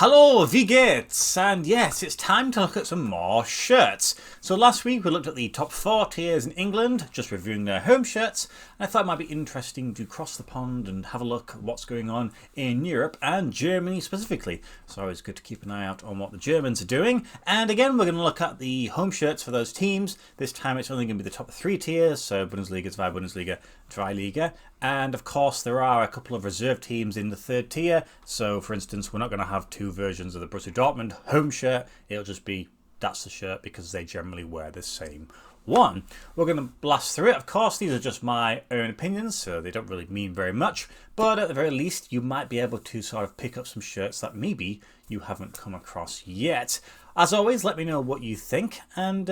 Hello, wie geht's? And yes, it's time to look at some more shirts. So last week we looked at the top 4 tiers in England, just reviewing their home shirts, and I thought it might be interesting to cross the pond and have a look at what's going on in Europe and Germany specifically. So it's good to keep an eye out on what the Germans are doing. And again, we're going to look at the home shirts for those teams. This time it's only going to be the top 3 tiers, so Bundesliga, Zweite Bundesliga, Drei Liga. And of course there are a couple of reserve teams in the 3rd tier. So for instance, we're not going to have 2 versions of the Borussia Dortmund home shirt. It'll just be that's the shirt because they generally wear the same one. We're going to blast through it. Of course, these are just my own opinions, so they don't really mean very much. But at the very least, you might be able to sort of pick up some shirts that maybe you haven't come across yet. As always, let me know what you think. And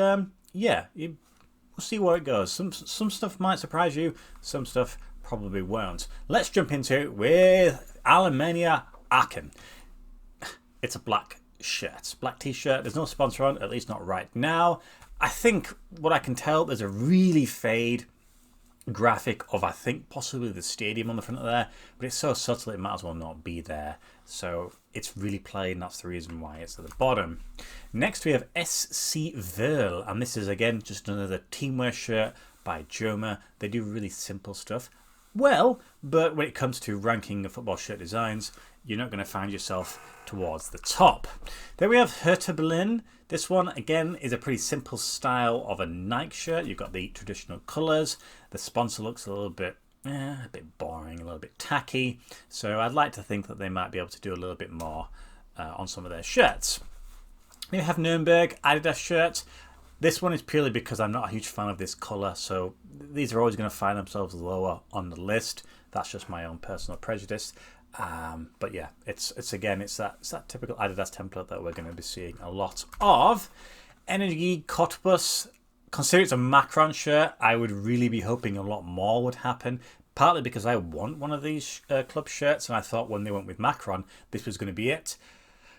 yeah, we'll see where it goes. Some stuff might surprise you. Some stuff probably won't. Let's jump into it with Alemannia Aachen. It's a black shirt, black t-shirt. There's no sponsor on, at least not right now. I think what I can tell, there's a really fade graphic of, I think, possibly the stadium on the front of there, but it's so subtle it might as well not be there. So it's really plain. That's the reason why it's at the bottom. Next we have SC Verl, and this is again just another teamwear shirt by Joma. They do really simple stuff. Well, but when it comes to ranking of football shirt designs, you're not going to find yourself towards the top. Then we have Hertha Berlin. This one, again, is a pretty simple style of a Nike shirt. You've got the traditional colours. The sponsor looks a bit boring, a little bit tacky. So I'd like to think that they might be able to do a little bit more on some of their shirts. Then we have Nuremberg Adidas shirt. This one is purely because I'm not a huge fan of this colour, so these are always going to find themselves lower on the list. That's just my own personal prejudice. But yeah, it's that typical Adidas template that we're going to be seeing a lot of. Energie Cottbus. Consider it's a Macron shirt. I would really be hoping a lot more would happen. Partly because I want one of these club shirts, and I thought when they went with Macron, this was going to be it.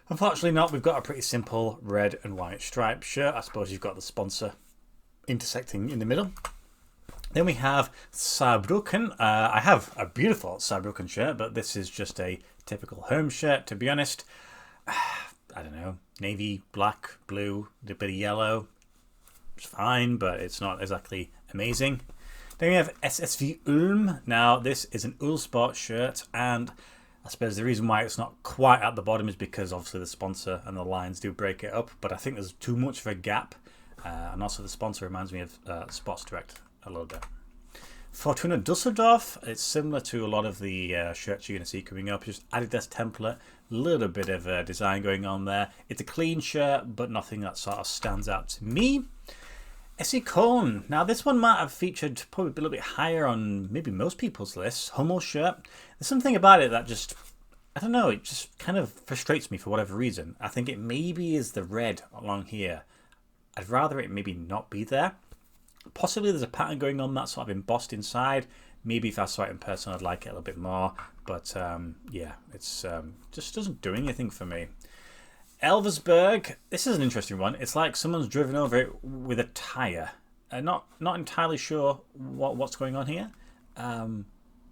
Unfortunately not. We've got a pretty simple red and white striped shirt. I suppose you've got the sponsor intersecting in the middle. Then we have Saarbrücken. I have a beautiful Saarbrücken shirt, but this is just a typical home shirt, to be honest. I don't know, navy, black, blue, a bit of yellow. It's fine, but it's not exactly amazing. Then we have SSV Ulm. Now, this is an Uhlsport shirt, and I suppose the reason why it's not quite at the bottom is because obviously the sponsor and the lines do break it up, but I think there's too much of a gap. And also the sponsor reminds me of Sports Direct a little bit. Fortuna Dusseldorf, it's similar to a lot of the shirts you're going to see coming up. Just Adidas template, a little bit of design going on there. It's a clean shirt, but nothing that sort of stands out to me. SC Köln. Now this one might have featured probably a little bit higher on maybe most people's lists. Hummel shirt. There's something about it that just, I don't know, it just kind of frustrates me for whatever reason. I think it maybe is the red along here. I'd rather it maybe not be there. Possibly there's a pattern going on that's sort of embossed inside. Maybe if I saw it in person I'd like it a little bit more. But yeah, it's just doesn't do anything for me. Elversberg, this is an interesting one. It's like someone's driven over it with a tyre. Not entirely sure what's going on here.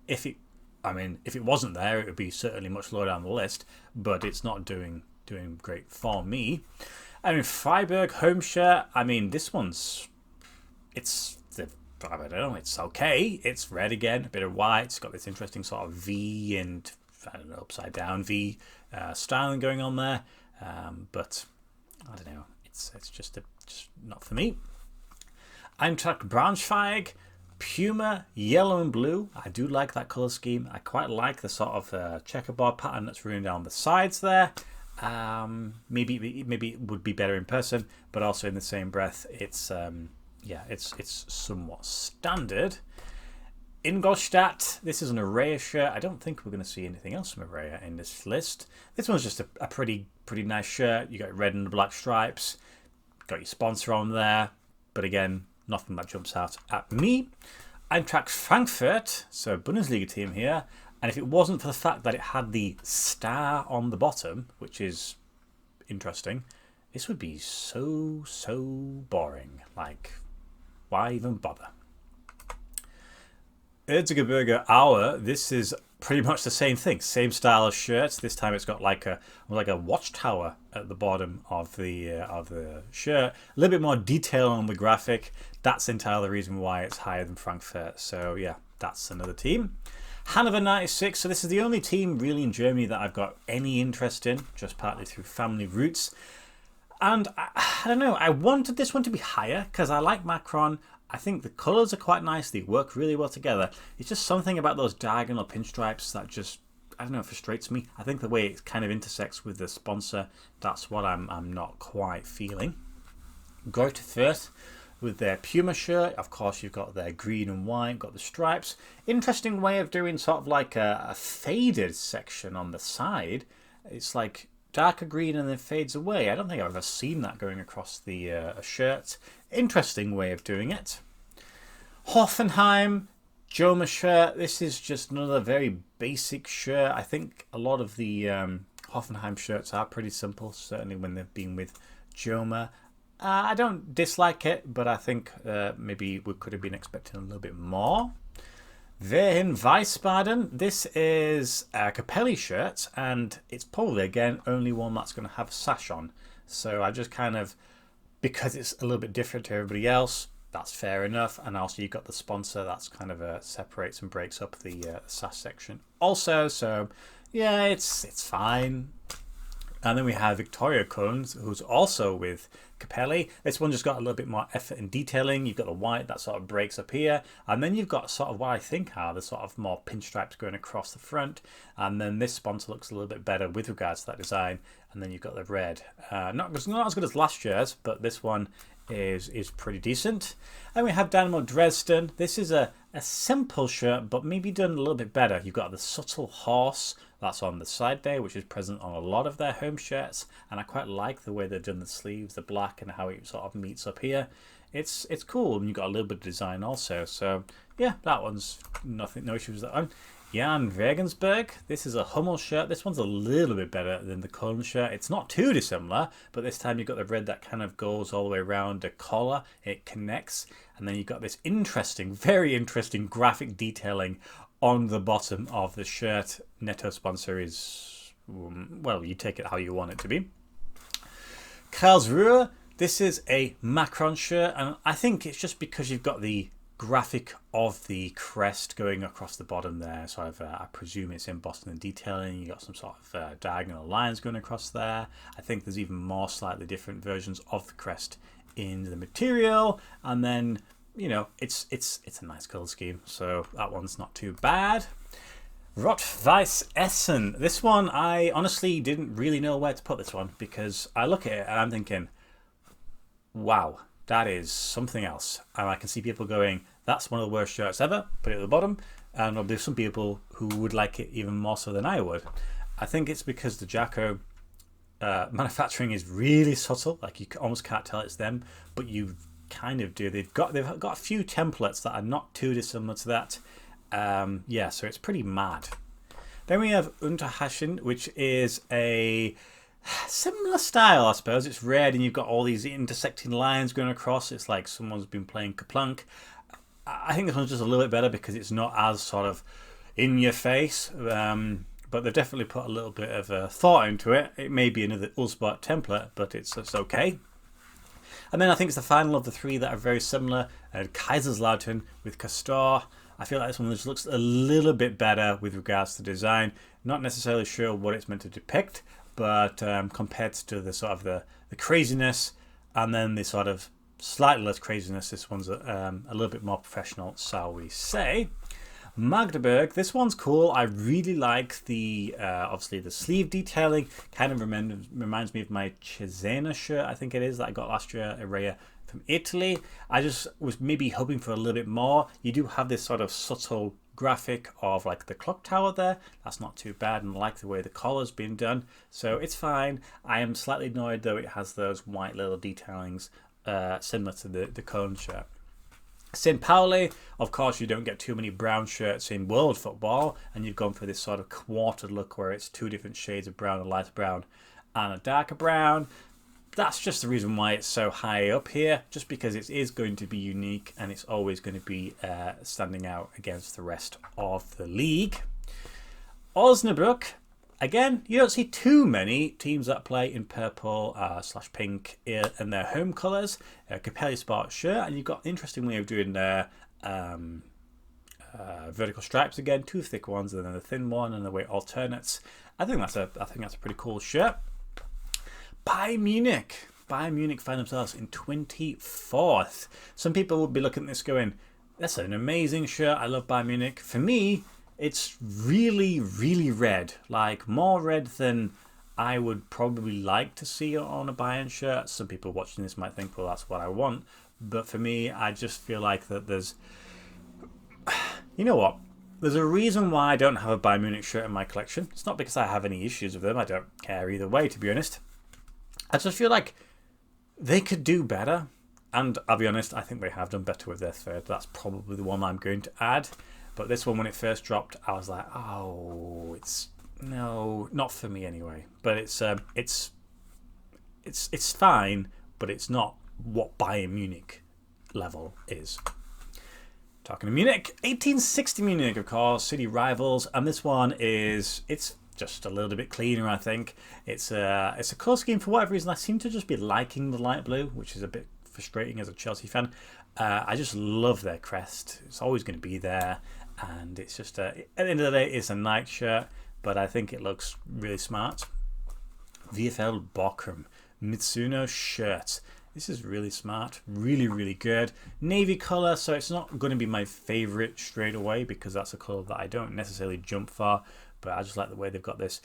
If it wasn't there, it would be certainly much lower down the list. But it's not doing great for me. I mean, Freiburg home shirt. I mean, this one's I don't know. It's okay. It's red again, a bit of white. It's got this interesting sort of V and I don't know, upside down V styling going on there. But I don't know. It's just not for me. Eintracht Braunschweig, Puma, yellow and blue. I do like that colour scheme. I quite like the sort of checkerboard pattern that's running down the sides there. Maybe it would be better in person, but also in the same breath, it's somewhat standard. Ingolstadt, this is an Araya shirt. I don't think we're going to see anything else from Araya in this list. This one's just a pretty nice shirt. You got red and black stripes. Got your sponsor on there. But again, nothing that jumps out at me. Eintracht Frankfurt, so Bundesliga team here. And if it wasn't for the fact that it had the star on the bottom, which is interesting, this would be so boring. Like, why even bother? Erzgebirge Aue. This is pretty much the same thing, same style of shirts. This time it's got like a watchtower at the bottom of the shirt. A little bit more detail on the graphic. That's entirely the reason why it's higher than Frankfurt. So yeah, that's another team. Hannover 96. So this is the only team really in Germany that I've got any interest in, just partly through family roots. And I don't know, I wanted this one to be higher because I like Macron. I think the colours are quite nice. They work really well together. It's just something about those diagonal pinstripes that just, I don't know, frustrates me. I think the way it kind of intersects with the sponsor, that's what I'm not quite feeling. Greuther Fürth with their Puma shirt. Of course, you've got their green and white, got the stripes. Interesting way of doing sort of like a faded section on the side. It's like darker green and then fades away. I don't think I've ever seen that going across the shirt. Interesting way of doing it. Hoffenheim Joma shirt. This is just another very basic shirt. I think a lot of the Hoffenheim shirts are pretty simple, certainly when they've been with Joma. I don't dislike it, but I think maybe we could have been expecting a little bit more. Wehen Wiesbaden. This is a Capelli shirt, and it's probably, again, only one that's going to have a sash on. So I just kind of, because it's a little bit different to everybody else, that's fair enough. And also you've got the sponsor that's kind of separates and breaks up the sash section also. So yeah, it's fine. And then we have Victoria Köln, who's also with Capelli. This one just got a little bit more effort in detailing. You've got the white that sort of breaks up here. And then you've got sort of what I think are the sort of more pinstripes going across the front. And then this sponsor looks a little bit better with regards to that design. And then you've got the red. Not as good as last year's, but this one is pretty decent. And we have Dynamo Dresden. This is a simple shirt, but maybe done a little bit better. You've got the subtle horse that's on the side there, which is present on a lot of their home shirts, and I quite like the way they've done the sleeves, the black, and how it sort of meets up here. It's cool, and you've got a little bit of design also. So yeah, that one's no issues with that one. Jan Regensburg. This is a Hummel shirt. This one's a little bit better than the Köln shirt. It's not too dissimilar, but this time you've got the red that kind of goes all the way around the collar. It connects, and then you've got this interesting, very interesting graphic detailing on the bottom of the shirt. Netto sponsor is, well, you take it how you want it to be. Karlsruhe. This is a Macron shirt, and I think it's just because you've got the graphic of the crest going across the bottom there. So I presume it's embossed in the detailing. You got some sort of diagonal lines going across there. I think there's even more slightly different versions of the crest in the material, and then you know it's a nice colour scheme, so that one's not too bad. Rot-Weiss Essen. This one I honestly didn't really know where to put this one, because I look at it and I'm thinking, wow, that is something else. And I can see people going, that's one of the worst shirts ever, put it at the bottom. And there'll be some people who would like it even more so than I would. I think it's because the Jacko manufacturing is really subtle, like you almost can't tell it's them, but you kind of do. They've got a few templates that are not too dissimilar to that. Yeah, so it's pretty mad. Then we have Unterhaching, which is a similar style, I suppose. It's red and you've got all these intersecting lines going across. It's like someone's been playing Kaplunk. I think this one's just a little bit better because it's not as sort of in your face, but they've definitely put a little bit of thought into it. It may be another Ullsport template, but it's okay. And then I think it's the final of the three that are very similar. Kaiserslautern with Castor. I feel like this one just looks a little bit better with regards to design. Not necessarily sure what it's meant to depict, but compared to the sort of the craziness and then the sort of slightly less craziness, this one's a little bit more professional, shall we say. Magdeburg, this one's cool. I really like the obviously the sleeve detailing. Kind of reminds me of my Cesena shirt, I think it is, that I got last year, Area from Italy. I just was maybe hoping for a little bit more. You do have this sort of subtle graphic of like the clock tower there. That's not too bad, and I like the way the collar's been done, so it's fine. I am slightly annoyed though it has those white little detailings similar to the Köln shirt. St. Pauli, of course, you don't get too many brown shirts in world football, and you've gone for this sort of quartered look where it's two different shades of brown, a lighter brown and a darker brown. That's just the reason why it's so high up here, just because it is going to be unique and it's always going to be standing out against the rest of the league. Osnabrück. Again, you don't see too many teams that play in purple / pink in their home colours. Capelli Sport shirt, and you've got an interesting way of doing their vertical stripes again, 2 thick ones and then a thin one, and the way it alternates. I think that's a pretty cool shirt. Bayern Munich. Bayern Munich find themselves in 24th. Some people would be looking at this going, that's an amazing shirt. I love Bayern Munich. For me, it's really, really red. Like, more red than I would probably like to see on a Bayern shirt. Some people watching this might think, well, that's what I want. But for me, I just feel like that there's... You know what? There's a reason why I don't have a Bayern Munich shirt in my collection. It's not because I have any issues with them. I don't care either way, to be honest. I just feel like they could do better. And I'll be honest, I think they have done better with their third. That's probably the one I'm going to add. But this one, when it first dropped, I was like, oh, no, not for me anyway. But it's fine, but it's not what Bayern Munich level is. Talking to Munich, 1860 Munich, of course, city rivals, and this one it's just a little bit cleaner, I think. It's a colour scheme for whatever reason. I seem to just be liking the light blue, which is a bit frustrating as a Chelsea fan. I just love their crest. It's always going to be there, and it's just at the end of the day, it's a night shirt, but I think it looks really smart. VfL Bochum Mitsuno shirt. This is really smart, really, really good. Navy colour, so it's not going to be my favourite straight away because that's a colour that I don't necessarily jump for, but I just like the way they've got this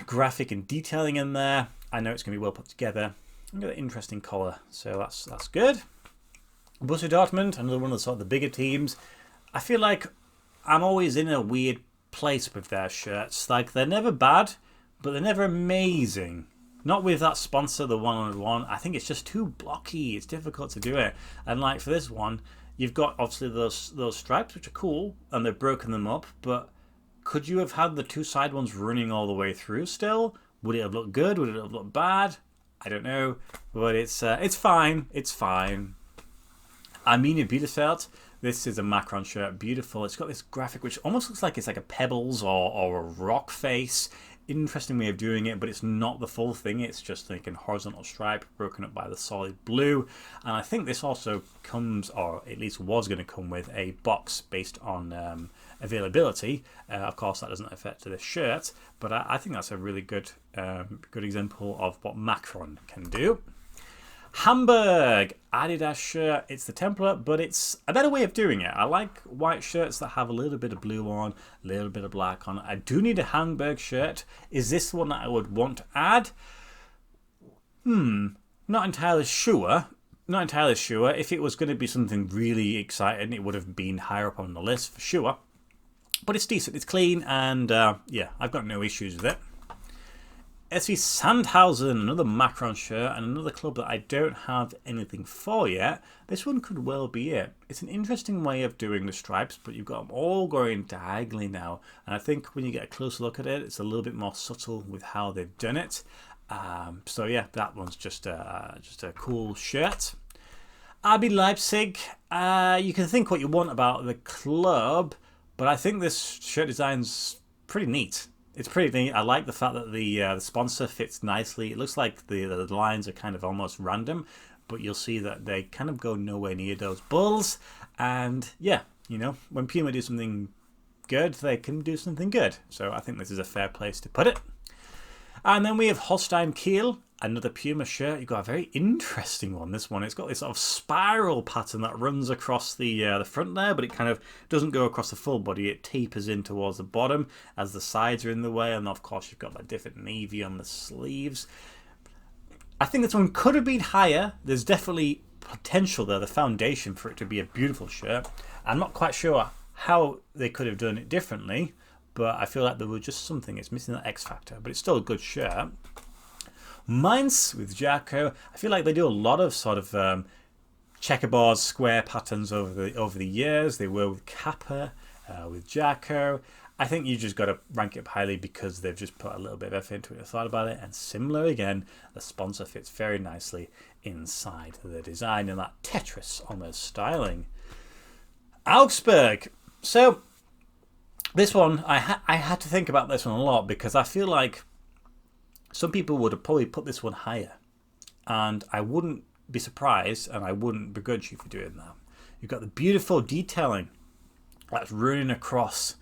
graphic and detailing in there. I know it's going to be well put together. I've got an interesting collar, so that's good. Borussia Dortmund, another one of the sort of the bigger teams. I feel like I'm always in a weird place with their shirts. Like, they're never bad, but they're never amazing. Not with that sponsor, the 1-on-1. I think it's just too blocky. It's difficult to do it. And like for this one, you've got obviously those stripes, which are cool, and they've broken them up. But could you have had the 2 side ones running all the way through still? Would it have looked good? Would it have looked bad? I don't know. But it's fine. It's fine. Arminia Bielefeld. This is a Macron shirt. Beautiful. It's got this graphic which almost looks like it's like a pebbles or a rock face. Interesting way of doing it, but it's not the full thing. It's just like a horizontal stripe broken up by the solid blue. And I think this also comes, or at least was going to come with, a box based on availability. Of course, that doesn't affect this shirt, but I think that's a really good example of what Macron can do. Hamburg Adidas shirt. It's the template, but it's a better way of doing it. I like white shirts that have a little bit of blue on, a little bit of black on. I do need a Hamburg shirt. Is this one that I would want to add? Not entirely sure. Not entirely sure. If it was going to be something really exciting, it would have been higher up on the list for sure. But it's decent. It's clean, and yeah, I've got no issues with it. SV Sandhausen, another Macron shirt, and another club that I don't have anything for yet. This one could well be it. It's an interesting way of doing the stripes, but you've got them all going diagonally now. And I think when you get a closer look at it, it's a little bit more subtle with how they've done it. So yeah, that one's just a cool shirt. RB Leipzig, you can think what you want about the club, but I think this shirt design's pretty neat. It's pretty neat. I like the fact that the sponsor fits nicely. It looks like the lines are kind of almost random, but you'll see that they kind of go nowhere near those bulls. And yeah, you know, when Puma do something good, they can do something good. So I think this is a fair place to put it. And then we have Holstein Kiel, another Puma shirt. You've got a very interesting one, this one. It's got this sort of spiral pattern that runs across the front there, but it kind of doesn't go across the full body. It tapers in towards the bottom as the sides are in the way. And of course, you've got that different navy on the sleeves. I think this one could have been higher. There's definitely potential there, the foundation for it to be a beautiful shirt. I'm not quite sure how they could have done it differently, but I feel like there was just something. It's missing that X factor, but it's still a good shirt. Mainz with Jaco. I feel like they do a lot of sort of checkerboard square patterns over the years. They were with Kappa, with Jaco. I think you just got to rank it up highly because they've just put a little bit of effort into it and thought about it. And similar again, the sponsor fits very nicely inside the design in that Tetris almost styling. Augsburg. So This one, I had to think about this one a lot because I feel like some people would have probably put this one higher. And I wouldn't be surprised and I wouldn't begrudge you for doing that. You've got the beautiful detailing that's running across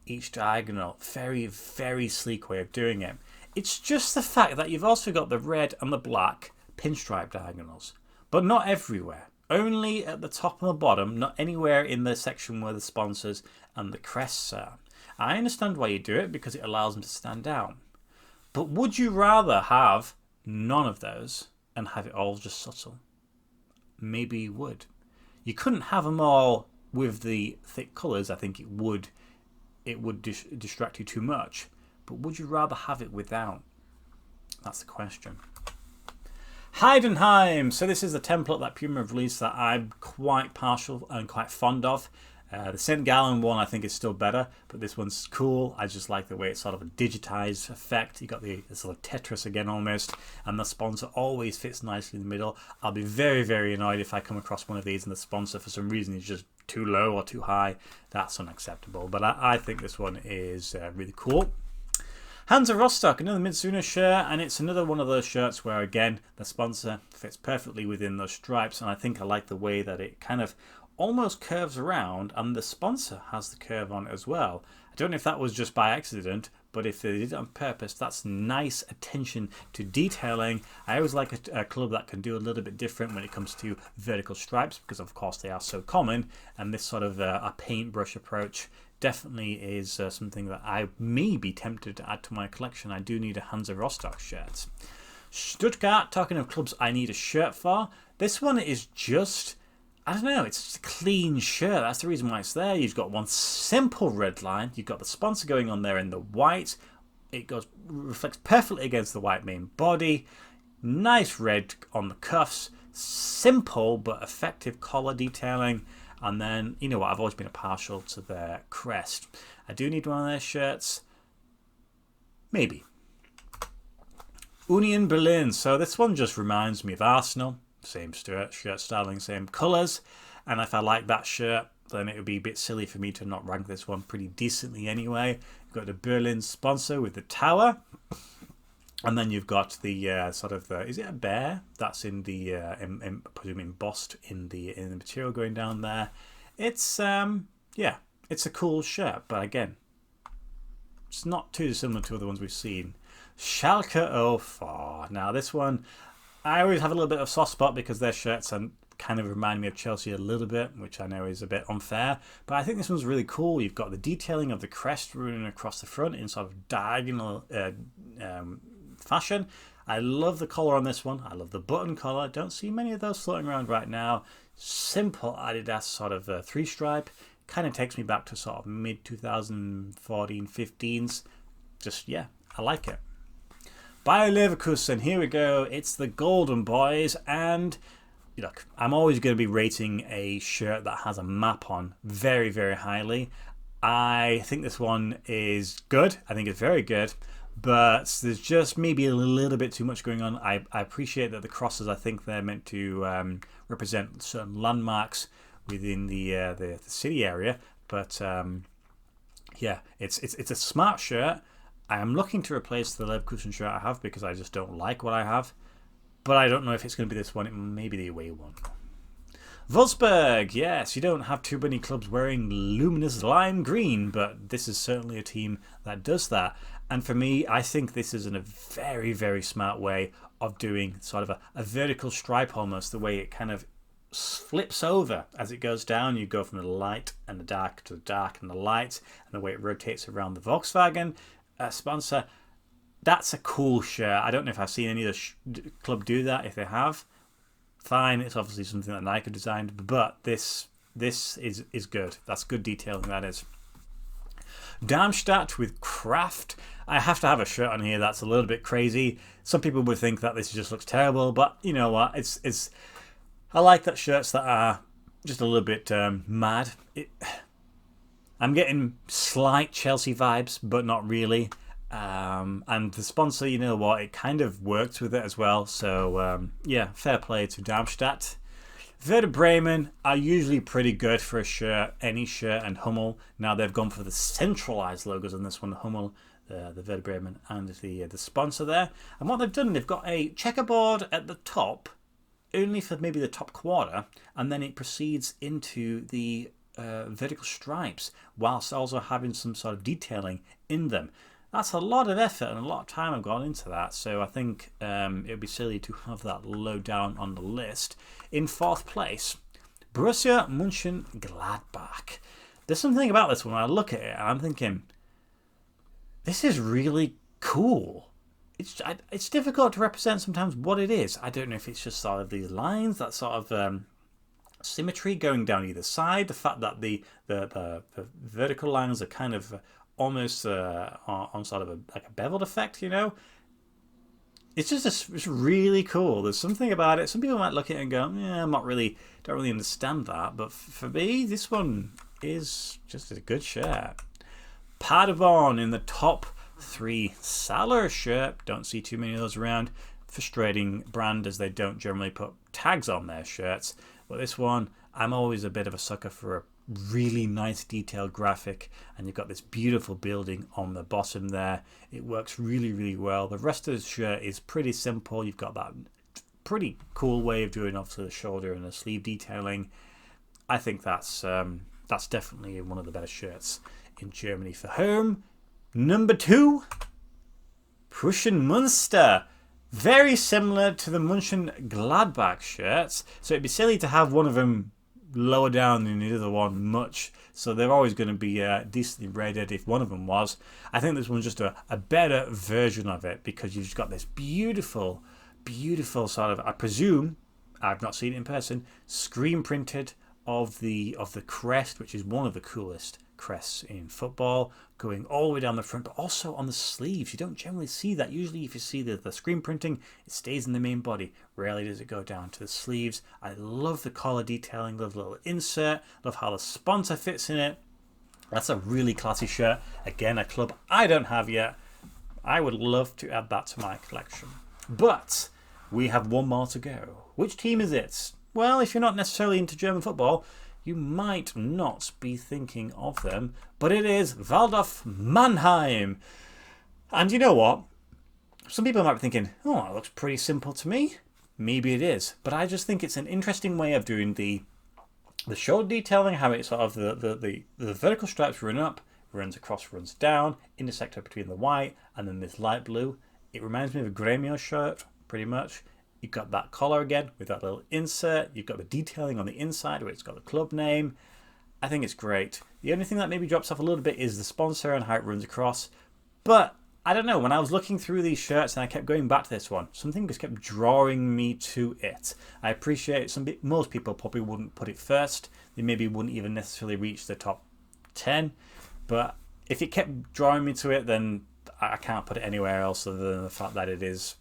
each diagonal. Very, very sleek way of doing it. It's just the fact that you've also got the red and the black pinstripe diagonals, but not everywhere. Only at the top and the bottom, not anywhere in the section where the sponsors and the crests are. I understand why you do it because it allows them to stand out. But would you rather have none of those and have it all just subtle? Maybe you would. You couldn't have them all with the thick colours. I think it would distract you too much. But would you rather have it without? That's the question. Heidenheim. So this is the template that Puma have released that I'm quite partial and quite fond of. The St. Gallen one I think is still better, but this one's cool. I just like the way it's sort of a digitized effect. You got the sort of Tetris again almost, and the sponsor always fits nicely in the middle. I'll be very, very annoyed if I come across one of these and the sponsor for some reason is just too low or too high. That's unacceptable, but I think this one is really cool. Hansa Rostock, another Mitsuno shirt, and it's another one of those shirts where, again, the sponsor fits perfectly within those stripes, and I think I like the way that it kind of almost curves around, and the sponsor has the curve on it as well. I don't know if that was just by accident, but if they did it on purpose, that's nice attention to detailing. I always like a club that can do a little bit different when it comes to vertical stripes, because of course they are so common, and this sort of a paintbrush approach definitely is something that I may be tempted to add to my collection. I do need a Hansa Rostock shirt. Stuttgart, talking of clubs I need a shirt for, this one is just, I don't know, it's just a clean shirt. That's the reason why it's there. You've got one simple red line. You've got the sponsor going on there in the white. It reflects perfectly against the white main body. Nice red on the cuffs. Simple but effective collar detailing. And then, you know what, I've always been partial to their crest. I do need one of their shirts. Maybe. Union Berlin. So this one just reminds me of Arsenal. Same shirt styling, same colours. And if I like that shirt, then it would be a bit silly for me to not rank this one pretty decently anyway. You've got the Berlin sponsor with the tower. And then you've got the sort of the, is it a bear? That's in the, I presume embossed in the material going down there. It's, yeah, it's a cool shirt. But again, it's not too similar to the ones we've seen. Schalke 04. Now this one, I always have a little bit of soft spot because their shirts kind of remind me of Chelsea a little bit, which I know is a bit unfair. But I think this one's really cool. You've got the detailing of the crest running across the front in sort of diagonal fashion. I love the collar on this one. I love the button collar. Don't see many of those floating around right now. Simple Adidas sort of three stripe. Kind of takes me back to sort of mid 2014, 15s. Just, yeah, I like it. Bayer Leverkusen, here we go. It's the Golden Boys, and look, I'm always going to be rating a shirt that has a map on very, very highly. I think this one is good. I think it's very good, but there's just maybe a little bit too much going on. I appreciate that the crosses, I think they're meant to represent certain landmarks within the city area, but yeah, it's a smart shirt. I am looking to replace the Leverkusen shirt I have because I just don't like what I have. But I don't know if it's going to be this one. It may be the away one. Wolfsburg. Yes, you don't have too many clubs wearing luminous lime green, but this is certainly a team that does that. And for me, I think this is in a very, very smart way of doing sort of a vertical stripe almost, the way it kind of flips over as it goes down. You go from the light and the dark to the dark and the light, and the way it rotates around the Volkswagen sponsor. That's a cool shirt. I don't know if I've seen any other club do that. If they have, fine. It's obviously something that Nike designed, but this is good. That's good detailing, that is. Darmstadt with Kraft. I have to have a shirt on here that's a little bit crazy. Some people would think that this just looks terrible, but you know what? It's. I like that shirts that are just a little bit mad. I'm getting slight Chelsea vibes, but not really. And the sponsor, you know what, it kind of works with it as well. So, yeah, fair play to Darmstadt. Werder Bremen are usually pretty good for a shirt, any shirt, and Hummel. Now they've gone for the centralized logos on this one, Hummel, the Werder Bremen, and the sponsor there. And what they've done, they've got a checkerboard at the top, only for maybe the top quarter, and then it proceeds into the vertical stripes, whilst also having some sort of detailing in them. That's a lot of effort and a lot of time I've gone into that, so I think it would be silly to have that low down on the list. In fourth place, Borussia Mönchengladbach. There's something about this one when I look at it and I'm thinking, this is really cool. It's difficult to represent sometimes what it is. I don't know if it's just sort of these lines, that sort of symmetry going down either side, the fact that the vertical lines are kind of almost on sort of like a beveled effect, you know. It's just it's really cool. There's something about it. Some people might look at it and go, yeah, don't really understand that. But for me, this one is just a good shirt. Paderborn in the top 3. Salah shirt. Don't see too many of those around. Frustrating brand, as they don't generally put tags on their shirts. But this one, I'm always a bit of a sucker for a really nice detailed graphic, and you've got this beautiful building on the bottom there. It works really, really well. The rest of the shirt is pretty simple. You've got that pretty cool way of doing obviously the shoulder and the sleeve detailing. I think that's definitely one of the better shirts in Germany for home. Number 2, Prussian Münster. Very similar to the Mönchengladbach shirts, so it'd be silly to have one of them lower down than the other one much, so they're always going to be decently rated if one of them was. I think this one's just a better version of it, because you've just got this beautiful sort of, I presume, I've not seen it in person, screen printed of the crest, which is one of the coolest crests in football, going all the way down the front, but also on the sleeves. You don't generally see that. Usually if you see the screen printing, it stays in the main body. Rarely does it go down to the sleeves. I love the collar detailing, love the little insert, love how the sponsor fits in it. That's a really classy shirt. Again, a club I don't have yet. I would love to add that to my collection. But we have one more to go. Which team is it? Well, if you're not necessarily into German football, you might not be thinking of them, but it is Waldhof Mannheim. And you know what? Some people might be thinking, oh, that looks pretty simple to me. Maybe it is, but I just think it's an interesting way of doing the shoulder detailing, how it's sort of the vertical stripes run up, runs across, runs down, intersector between the white and then this light blue. It reminds me of a Grêmio shirt, pretty much. You've got that collar again with that little insert. You've got the detailing on the inside where it's got the club name. I think it's great. The only thing that maybe drops off a little bit is the sponsor and how it runs across. But I don't know, when I was looking through these shirts and I kept going back to this one, something just kept drawing me to it. I appreciate most people probably wouldn't put it first. They maybe wouldn't even necessarily reach the top 10. But if it kept drawing me to it, then I can't put it anywhere else other than the fact that it is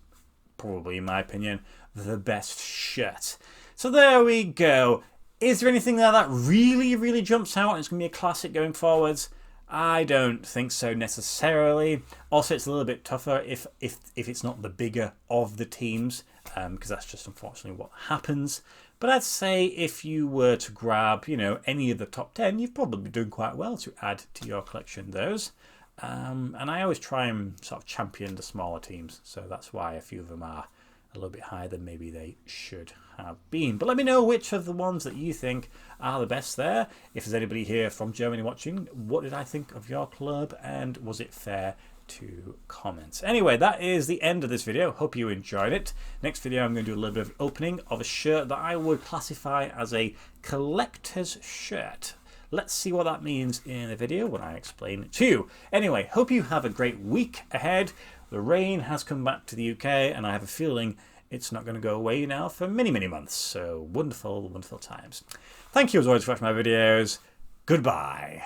probably, in my opinion, the best shirt. So there we go. Is there anything there that really jumps out and it's going to be a classic going forwards? I don't think so necessarily. Also, it's a little bit tougher if it's not the bigger of the teams, because that's just unfortunately what happens. But I'd say if you were to grab, you know, any of the top 10, you've probably done quite well to add to your collection those. And I always try and sort of champion the smaller teams, so that's why a few of them are a little bit higher than maybe they should have been. But let me know which of the ones that you think are the best there. If there's anybody here from Germany watching, what did I think of your club, and was it fair to comment? Anyway, that is the end of this video. Hope you enjoyed it. Next video I'm going to do a little bit of opening of a shirt that I would classify as a collector's shirt. Let's see what that means in the video when I explain it to you. Anyway, hope you have a great week ahead. The rain has come back to the UK, and I have a feeling it's not going to go away now for many months. So wonderful times. Thank you as always for watching my videos. Goodbye.